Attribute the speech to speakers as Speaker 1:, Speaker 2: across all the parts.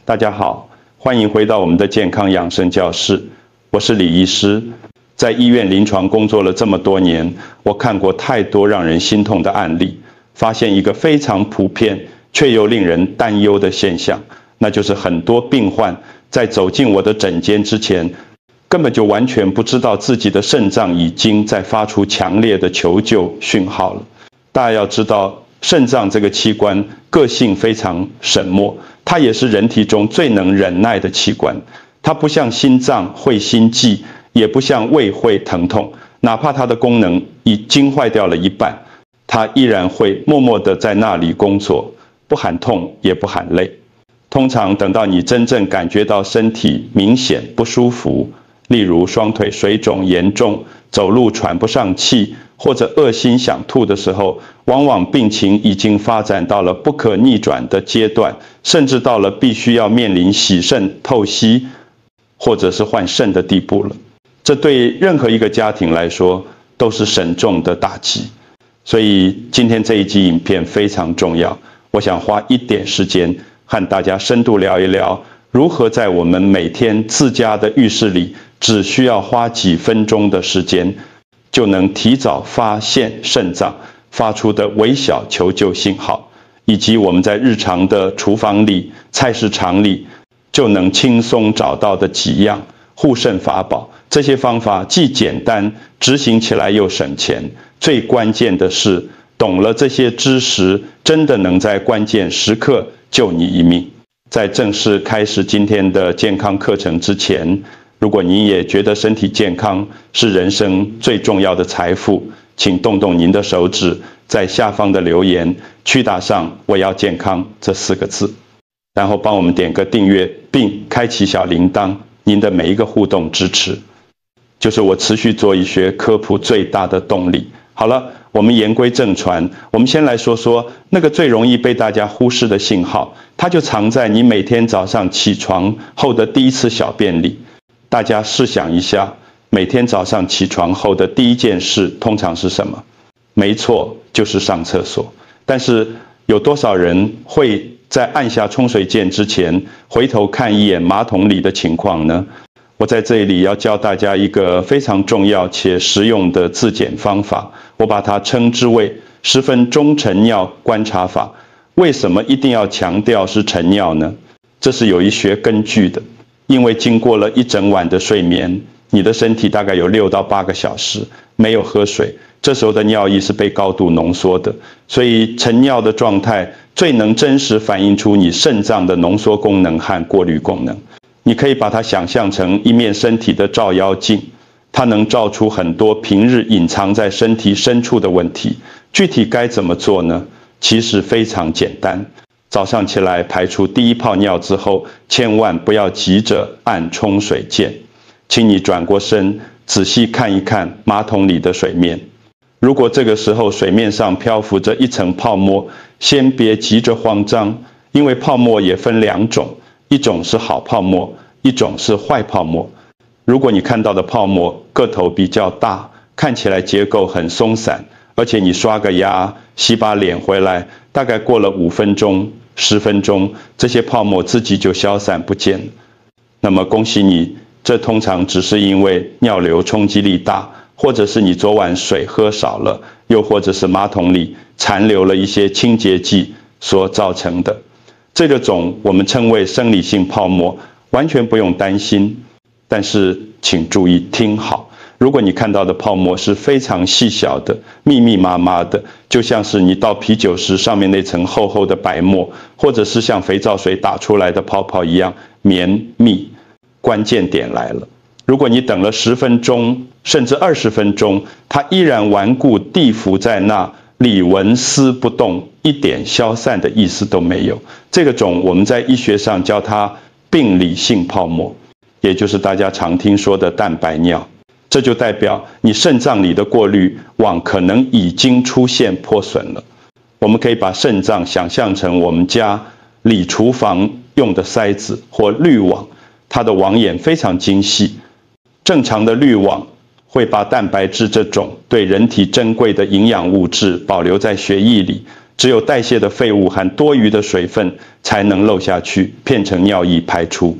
Speaker 1: 大家好，欢迎回到我们的健康养生教室，我是李医师。在医院临床工作了这么多年，我看过太多让人心痛的案例，发现一个非常普遍却又令人担忧的现象，那就是很多病患在走进我的诊间之前，根本就完全不知道自己的肾脏已经在发出强烈的求救讯号了。大家要知道，肾脏这个器官个性非常沈默，它也是人体中最能忍耐的器官。它不像心脏会心悸，也不像胃会疼痛，哪怕它的功能已经坏掉了一半，它依然会默默地在那里工作，不喊痛也不喊累。通常等到你真正感觉到身体明显不舒服，例如双腿水肿严重，走路喘不上气，或者恶心想吐的时候，往往病情已经发展到了不可逆转的阶段，甚至到了必须要面临洗肾透析或者是换肾的地步了。这对任何一个家庭来说都是沉重的打击。所以今天这一集影片非常重要，我想花一点时间和大家深度聊一聊，如何在我们每天自家的浴室里，只需要花几分钟的时间，就能提早发现肾脏发出的微小求救信号，以及我们在日常的厨房里、菜市场里就能轻松找到的几样护肾法宝。这些方法既简单，执行起来又省钱，最关键的是，懂了这些知识，真的能在关键时刻救你一命。在正式开始今天的健康课程之前，如果你也觉得身体健康是人生最重要的财富，请动动您的手指，在下方的留言区打上"我要健康"这4个字，然后帮我们点个订阅，并开启小铃铛。您的每一个互动支持，就是我持续做医学科普最大的动力。好了，我们言归正传，我们先来说说那个最容易被大家忽视的信号，它就藏在你每天早上起床后的第一次小便里。大家试想一下，每天早上起床后的第一件事通常是什么？没错，就是上厕所。但是有多少人会在按下冲水键之前回头看一眼马桶里的情况呢？我在这里要教大家一个非常重要且实用的自检方法，我把它称之为10分钟晨尿观察法。为什么一定要强调是晨尿呢？这是有医学根据的。因为经过了一整晚的睡眠，你的身体大概有6到8个小时没有喝水，这时候的尿液是被高度浓缩的，所以晨尿的状态最能真实反映出你肾脏的浓缩功能和过滤功能。你可以把它想象成一面身体的照妖镜，它能照出很多平日隐藏在身体深处的问题。具体该怎么做呢？其实非常简单。早上起来排出第一泡尿之后，千万不要急着按冲水键，请你转过身，仔细看一看马桶里的水面。如果这个时候水面上漂浮着一层泡沫，先别急着慌张，因为泡沫也分2种，一种是好泡沫，一种是坏泡沫。如果你看到的泡沫个头比较大，看起来结构很松散，而且你刷个牙、洗把脸回来，大概过了5分钟、10分钟，这些泡沫自己就消散不见了。那么恭喜你，这通常只是因为尿流冲击力大，或者是你昨晚水喝少了，又或者是马桶里残留了一些清洁剂所造成的。这个种我们称为生理性泡沫，完全不用担心。但是请注意听好，如果你看到的泡沫是非常细小的、密密麻麻的，就像是你倒啤酒时上面那层厚厚的白沫，或者是像肥皂水打出来的泡泡一样绵密，关键点来了。如果你等了10分钟甚至20分钟，它依然顽固地伏在那里，纹丝不动，一点消散的意思都没有，这个种我们在医学上叫它病理性泡沫，也就是大家常听说的蛋白尿。这就代表你肾脏里的过滤网可能已经出现破损了。我们可以把肾脏想象成我们家里厨房用的塞子或滤网，它的网眼非常精细。正常的滤网会把蛋白质这种对人体珍贵的营养物质保留在血液里，只有代谢的废物和多余的水分才能漏下去，变成尿液排出。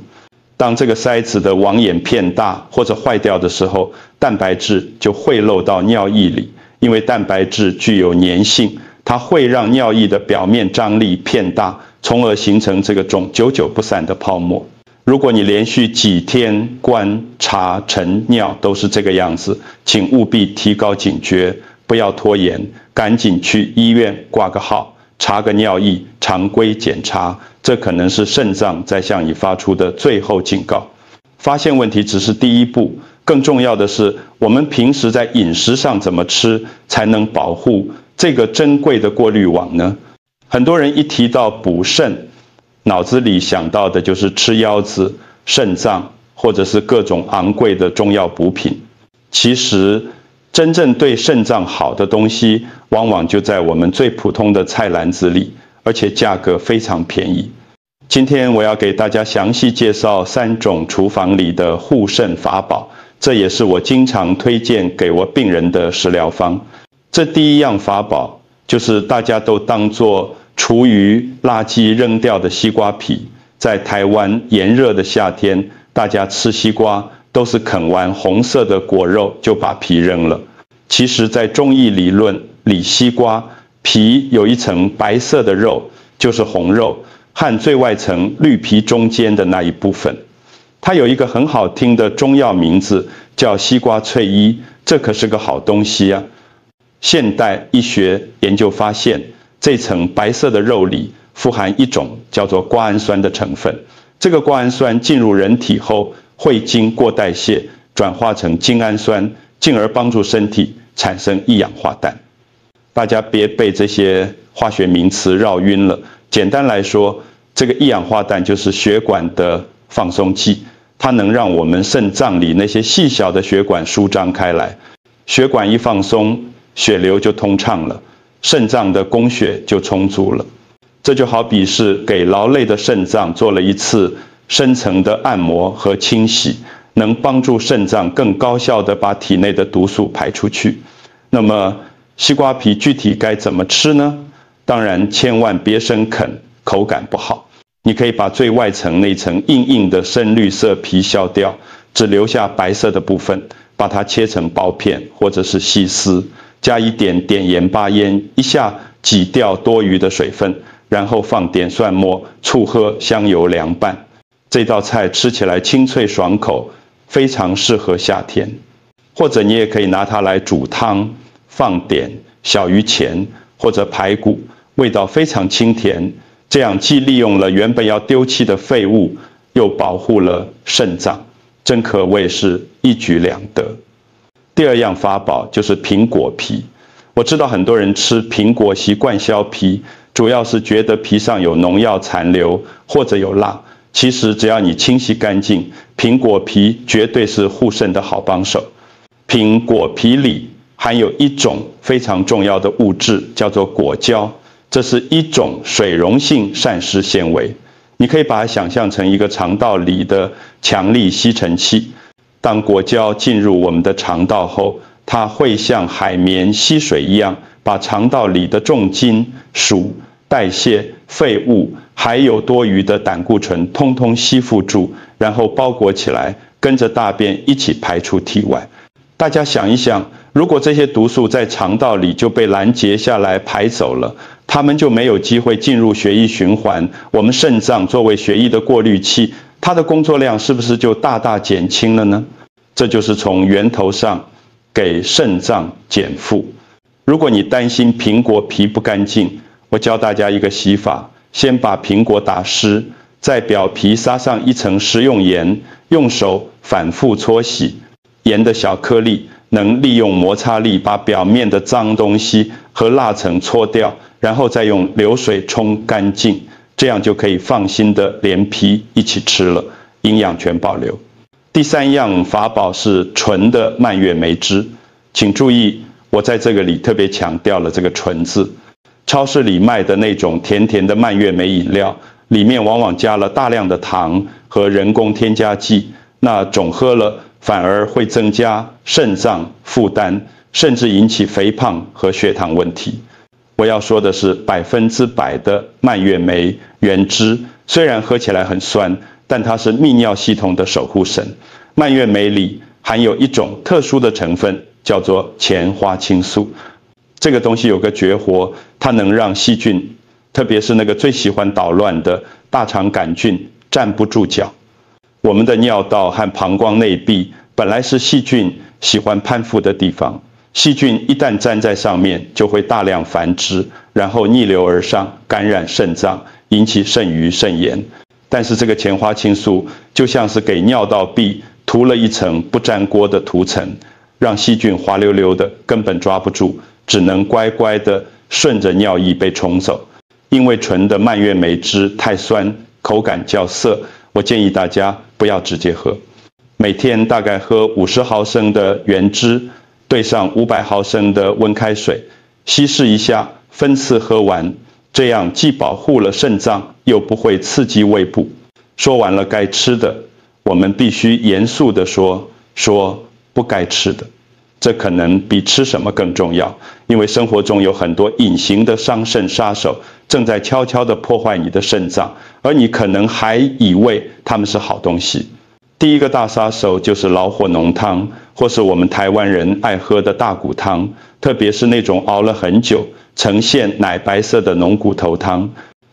Speaker 1: 当这个塞子的网眼片大或者坏掉的时候，蛋白质就汇漏到尿液里，因为蛋白质具有粘性，它会让尿液的表面张力变大，从而形成这个种久久不散的泡沫。如果你连续几天观察晨尿都是这个样子，请务必提高警觉，不要拖延，赶紧去医院挂个号，查个尿液，常规检查，这可能是肾脏在向你发出的最后警告。发现问题只是第一步，更重要的是，我们平时在饮食上怎么吃，才能保护这个珍贵的过滤网呢？很多人一提到补肾，脑子里想到的就是吃腰子、肾脏，或者是各种昂贵的中药补品。其实，真正对肾脏好的东西，往往就在我们最普通的菜篮子里，而且价格非常便宜。今天我要给大家详细介绍3种厨房里的护肾法宝，这也是我经常推荐给我病人的食疗方。这第一样法宝就是大家都当作厨余垃圾扔掉的西瓜皮。在台湾炎热的夏天，大家吃西瓜都是啃完红色的果肉就把皮扔了。其实在中医理论里，西瓜皮有一层白色的肉，就是红肉，和最外层绿皮中间的那一部分。它有一个很好听的中药名字，叫西瓜翠衣，这可是个好东西啊。现代医学研究发现，这层白色的肉里富含一种叫做瓜氨酸的成分。这个瓜氨酸进入人体后，会经过代谢转化成精氨酸，进而帮助身体产生一氧化氮。大家别被这些化学名词绕晕了。简单来说，这个一氧化氮就是血管的放松剂，它能让我们肾脏里那些细小的血管舒张开来。血管一放松，血流就通畅了，肾脏的供血就充足了。这就好比是给劳累的肾脏做了一次深层的按摩和清洗，能帮助肾脏更高效地把体内的毒素排出去。那么西瓜皮具体该怎么吃呢？当然千万别生啃，口感不好。你可以把最外层那层硬硬的深绿色皮削掉，只留下白色的部分，把它切成薄片或者是细丝，加一点碘盐巴烟，一下挤掉多余的水分，然后放点蒜末，醋喝，香油凉拌。这道菜吃起来清脆爽口，非常适合夏天。或者你也可以拿它来煮汤，放点小鱼钱或者排骨，味道非常清甜。这样既利用了原本要丢弃的废物，又保护了肾脏，真可谓是一举两得。第二样法宝就是苹果皮。我知道很多人吃苹果习惯削皮，主要是觉得皮上有农药残留或者有蜡。其实只要你清洗干净，苹果皮绝对是护肾的好帮手。苹果皮里含有一种非常重要的物质，叫做果胶。这是一种水溶性膳食纤维，你可以把它想象成一个肠道里的强力吸尘器。当果胶进入我们的肠道后，它会像海绵吸水一样，把肠道里的重金属、代谢、废物，还有多余的胆固醇通通吸附住，然后包裹起来，跟着大便一起排出体外。大家想一想，如果这些毒素在肠道里就被拦截下来排走了，它们就没有机会进入血液循环。我们肾脏作为血液的过滤器，它的工作量是不是就大大减轻了呢？这就是从源头上给肾脏减负。如果你担心苹果皮不干净，我教大家一个洗法：先把苹果打湿，在表皮撒上一层食用盐，用手反复搓洗。盐的小颗粒能利用摩擦力把表面的脏东西和蜡层搓掉，然后再用流水冲干净，这样就可以放心的连皮一起吃了，营养全保留。第三样法宝是纯的蔓越莓汁，请注意，我在这个里特别强调了这个纯字。超市里卖的那种甜甜的蔓越莓饮料，里面往往加了大量的糖和人工添加剂，那总喝了反而会增加肾脏负担，甚至引起肥胖和血糖问题。我要说的是100%的蔓越莓原汁，虽然喝起来很酸，但它是泌尿系统的守护神。蔓越莓里含有一种特殊的成分，叫做前花青素。这个东西有个绝活，它能让细菌，特别是那个最喜欢捣乱的大肠杆菌站不住脚。我们的尿道和膀胱内壁本来是细菌喜欢攀附的地方，细菌一旦粘在上面，就会大量繁殖，然后逆流而上，感染肾脏，引起肾盂肾炎。但是这个前花青素就像是给尿道壁涂了一层不粘锅的涂层，让细菌滑溜溜的，根本抓不住，只能乖乖的顺着尿液被冲走。因为纯的蔓越莓汁太酸，口感较涩，我建议大家不要直接喝。每天大概喝50毫升的原汁，兑上500毫升的温开水，稀释一下，分次喝完，这样既保护了肾脏，又不会刺激胃部。说完了该吃的，我们必须严肃地说不该吃的。这可能比吃什么更重要，因为生活中有很多隐形的伤肾杀手，正在悄悄地破坏你的肾脏，而你可能还以为它们是好东西。第一个大杀手就是老火浓汤，或是我们台湾人爱喝的大骨汤，特别是那种熬了很久，呈现奶白色的浓骨头汤。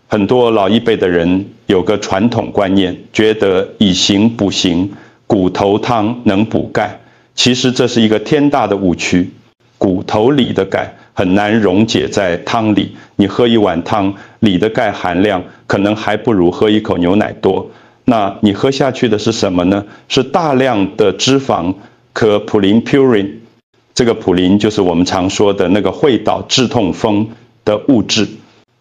Speaker 1: 很多老一辈的人有个传统观念，觉得以形补形，骨头汤能补钙。其实这是一个天大的误区，骨头里的钙很难溶解在汤里，你喝一碗汤，里的钙含量可能还不如喝一口牛奶多。那你喝下去的是什么呢？是大量的脂肪和普林 purin， 这个普林就是我们常说的那个会导致痛风的物质。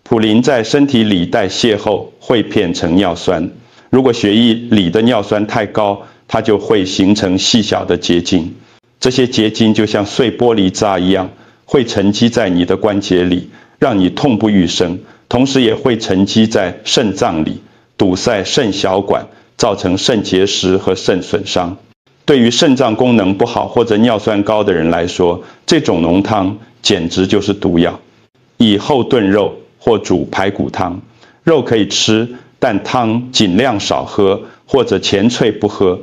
Speaker 1: 普林在身体里代谢后会变成尿酸，如果血液里的尿酸太高，它就会形成细小的结晶，这些结晶就像碎玻璃渣一样，会沉积在你的关节里，让你痛不欲生，同时也会沉积在肾脏里，堵塞肾小管，造成肾结石和肾损伤。对于肾脏功能不好或者尿酸高的人来说，这种浓汤简直就是毒药。以后炖肉或煮排骨汤，肉可以吃，但汤尽量少喝，或者前脆不喝。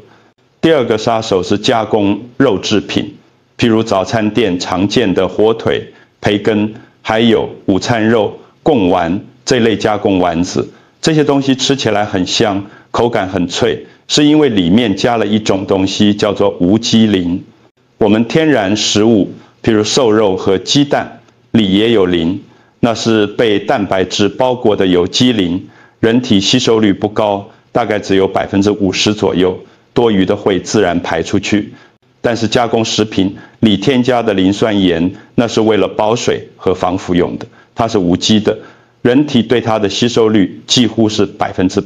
Speaker 1: 第二个杀手是加工肉制品，譬如早餐店常见的火腿、培根，还有午餐肉、贡丸这类加工丸子。这些东西吃起来很香，口感很脆，是因为里面加了一种东西叫做无机磷。我们天然食物，譬如瘦肉和鸡蛋，里也有磷，那是被蛋白质包裹的有机磷，人体吸收率不高，大概只有50%左右。多余的会自然排出去，但是加工食品里添加的磷酸盐，那是为了保水和防腐用的，它是无机的，人体对它的吸收率几乎是100%。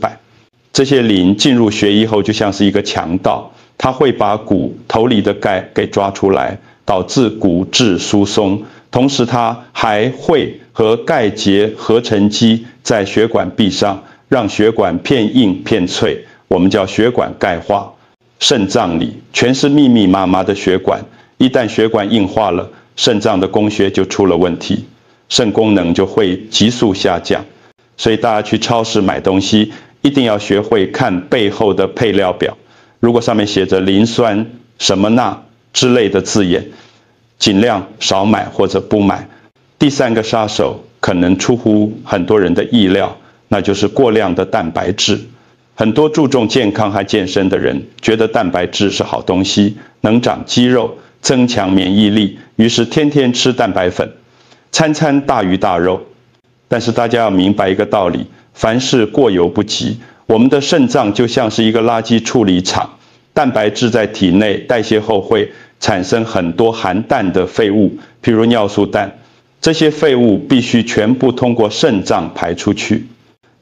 Speaker 1: 这些磷进入血液后就像是一个强盗，它会把骨头里的钙给抓出来，导致骨质疏松，同时它还会和钙结合成基在血管壁上，让血管片硬片脆，我们叫血管钙化。肾脏里全是密密麻麻的血管，一旦血管硬化了，肾脏的供血就出了问题，肾功能就会急速下降。所以大家去超市买东西，一定要学会看背后的配料表，如果上面写着磷酸什么钠之类的字眼，尽量少买或者不买。第三个杀手可能出乎很多人的意料，那就是过量的蛋白质。很多注重健康和健身的人觉得蛋白质是好东西，能长肌肉，增强免疫力，于是天天吃蛋白粉，餐餐大鱼大肉。但是大家要明白一个道理，凡事过犹不及，我们的肾脏就像是一个垃圾处理厂，蛋白质在体内代谢后会产生很多含氮的废物，譬如尿素氮，这些废物必须全部通过肾脏排出去。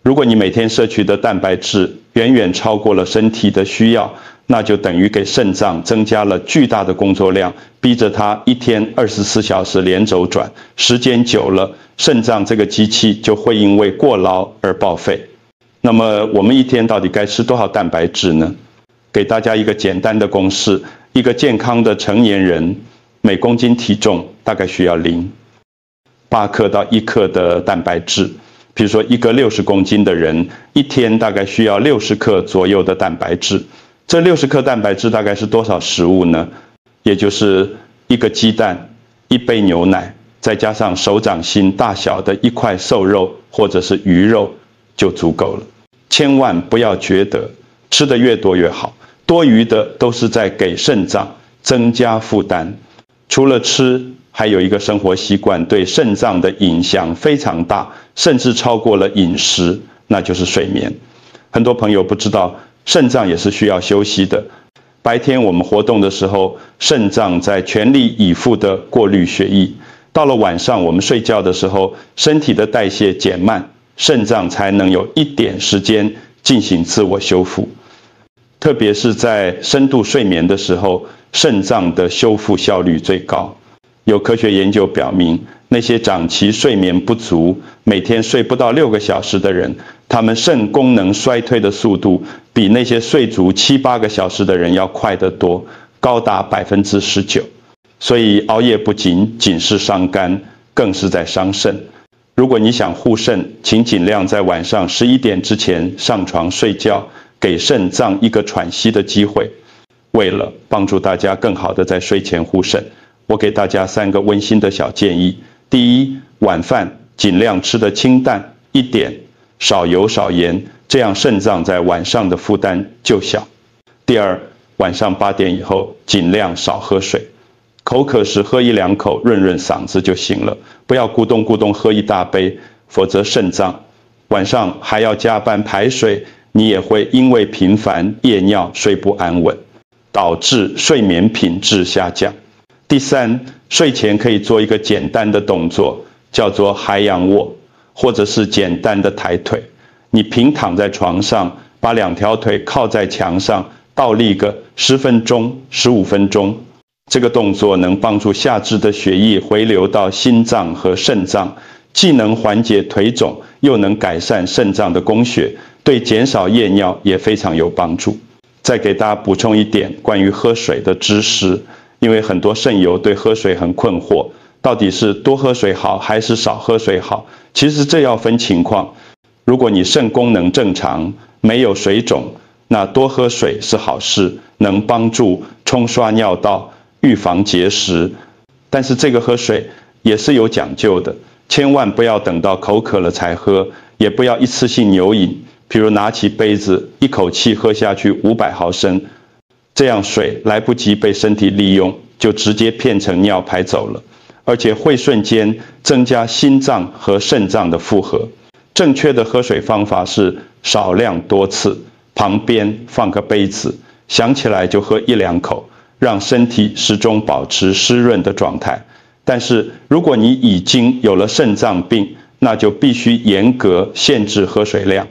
Speaker 1: 如果你每天摄取的蛋白质远远超过了身体的需要，那就等于给肾脏增加了巨大的工作量，逼着它一天24小时连轴转，时间久了，肾脏这个机器就会因为过劳而报废。那么我们一天到底该吃多少蛋白质呢？给大家一个简单的公式，一个健康的成年人每公斤体重大概需要0。8克到1克的蛋白质。比如说，一个60公斤的人，一天大概需要60克左右的蛋白质。这60克蛋白质大概是多少食物呢？也就是1个鸡蛋、1杯牛奶，再加上手掌心大小的1块瘦肉或者是鱼肉就足够了。千万不要觉得吃得越多越好，多余的都是在给肾脏增加负担。除了吃，还有一个生活习惯对肾脏的影响非常大，甚至超过了饮食，那就是睡眠。很多朋友不知道，肾脏也是需要休息的。白天我们活动的时候，肾脏在全力以赴地过滤血液。到了晚上我们睡觉的时候，身体的代谢减慢，肾脏才能有一点时间进行自我修复。特别是在深度睡眠的时候，肾脏的修复效率最高。有科学研究表明，那些长期睡眠不足，每天睡不到6个小时的人，他们肾功能衰退的速度比那些睡足7、8个小时的人要快得多，高达19%。所以熬夜不仅是伤肝，更是在伤肾。如果你想护肾，请尽量在晚上11点之前上床睡觉，给肾脏一个喘息的机会。为了帮助大家更好的在睡前护肾，我给大家3个温馨的小建议。第一，晚饭尽量吃得清淡一点，少油少盐，这样肾脏在晚上的负担就小。第二，晚上8点以后尽量少喝水，口渴时喝1、2口润润嗓子就行了，不要咕咚咕咚喝一大杯，否则肾脏晚上还要加班排水，你也会因为频繁夜尿睡不安稳，导致睡眠品质下降。第三，睡前可以做一个简单的动作，叫做海仰卧，或者是简单的抬腿。你平躺在床上，把2条腿靠在墙上，倒立个10分钟、15分钟。这个动作能帮助下肢的血液回流到心脏和肾脏，既能缓解腿肿，又能改善肾脏的供血，对减少夜尿也非常有帮助。再给大家补充一点关于喝水的知识，因为很多肾友对喝水很困惑，到底是多喝水好还是少喝水好？其实这要分情况。如果你肾功能正常，没有水肿，那多喝水是好事，能帮助冲刷尿道，预防结石。但是这个喝水也是有讲究的，千万不要等到口渴了才喝，也不要一次性牛饮，比如拿起杯子一口气喝下去500毫升，这样水来不及被身体利用，就直接变成尿排走了，而且会瞬间增加心脏和肾脏的负荷。正确的喝水方法是少量多次，旁边放个杯子，想起来就喝1、2口，让身体始终保持湿润的状态。但是如果你已经有了肾脏病，那就必须严格限制喝水量。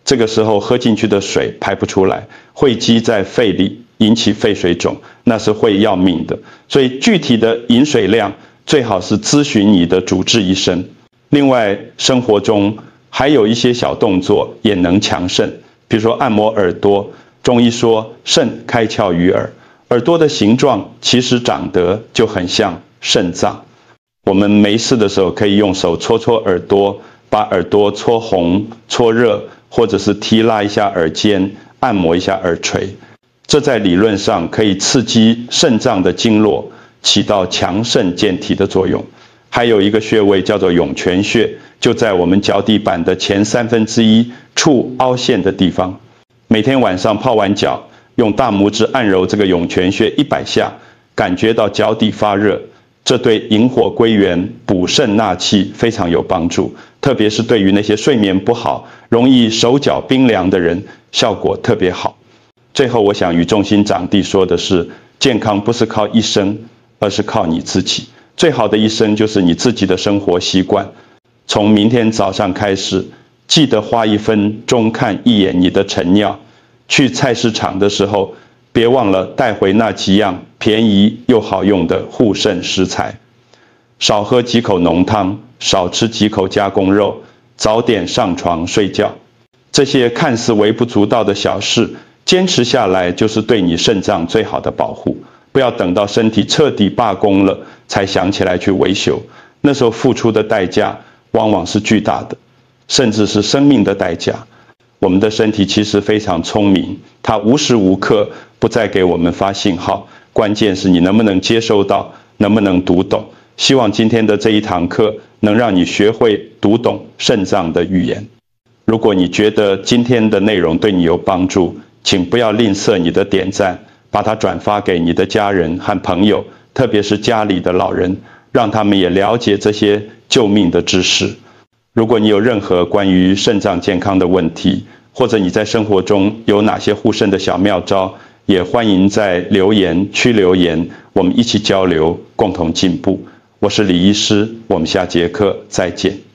Speaker 1: 这个时候喝进去的水排不出来，会积在肺里，引起肺水肿，那是会要命的。所以具体的饮水量最好是咨询你的主治医生。另外，生活中还有一些小动作也能强肾，比如说按摩耳朵。中医说肾开窍于耳，耳朵的形状其实长得就很像肾脏。我们没事的时候可以用手搓搓耳朵，把耳朵搓红、搓热，或者是提拉一下耳尖，按摩一下耳垂。这在理论上可以刺激肾脏的经络，起到强肾健体的作用。还有一个穴位叫做涌泉穴，就在我们脚底板的前1/3处凹陷的地方。每天晚上泡完脚，用大拇指按揉这个涌泉穴100下，感觉到脚底发热，这对引火归元、补肾纳气非常有帮助，特别是对于那些睡眠不好、容易手脚冰凉的人，效果特别好。最后我想语重心长地说的是，健康不是靠医生，而是靠你自己。最好的医生就是你自己的生活习惯。从明天早上开始，记得花1分钟看一眼你的晨尿。去菜市场的时候，别忘了带回那几样便宜又好用的护肾食材。少喝几口浓汤，少吃几口加工肉，早点上床睡觉。这些看似微不足道的小事，坚持下来就是对你肾脏最好的保护。不要等到身体彻底罢工了才想起来去维修，那时候付出的代价往往是巨大的，甚至是生命的代价。我们的身体其实非常聪明，它无时无刻不再给我们发信号，关键是你能不能接收到，能不能读懂。希望今天的这一堂课能让你学会读懂肾脏的语言。如果你觉得今天的内容对你有帮助，请不要吝啬你的点赞，把它转发给你的家人和朋友，特别是家里的老人，让他们也了解这些救命的知识。如果你有任何关于肾脏健康的问题，或者你在生活中有哪些护肾的小妙招，也欢迎在留言区留言，我们一起交流，共同进步。我是李医师，我们下节课再见。